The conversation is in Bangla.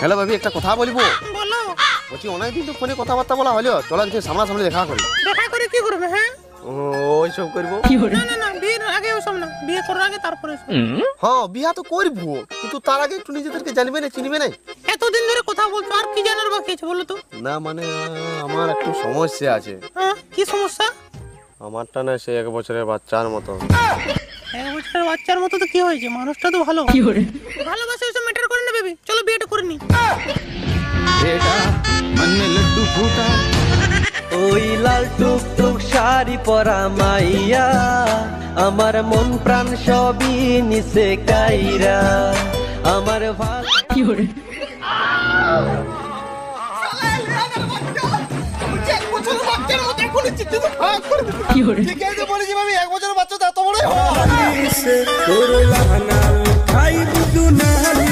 হ্যালো ভাবি, একটা কথা বলবো। বলো। বলছি অনেকদিন তো ফোনে কথাবার্তা বলা হলো, চলো কিছু সামনাসামনি দেখা করি। দেখা করে কি করবে? হ্যাঁ, ওইসব করবো। না না না, বিয়ের আগে ওসব না, বিয়ে করার আগে তারপরে এসব। হ্যাঁ বিয়া তো করবো, কিন্তু তার আগে একটু নিজেদেরকে জানবে না, চিনবে না। এতদিন ধরে কথা বলছো, আর কি জানার বাকি আছে বলো তো? না মানে আমার একটু সমস্যা আছে। হ্যাঁ, কি সমস্যা? আমারটা না সে 1 বছরের বাচ্চার মতো। 1 বছরের বাচ্চার মতো তো কি হয়েছে? মানুষটা তো ভালো। ভালোবাসা ওসব ম্যাটার করে না বেবি, চলো বিয়েটা করে নি। बेटा मन में लड्डू फूटा ওই লাল টুকটুক শাড়ি পরা মাইয়া আমার মন প্রাণ সবই নিছে কাইরা আমার ভাল ঠিক আছে বলেছি ভাবি, 1 বছরের বাচ্চা তো এত বড় হয়। খাই বুদু নালি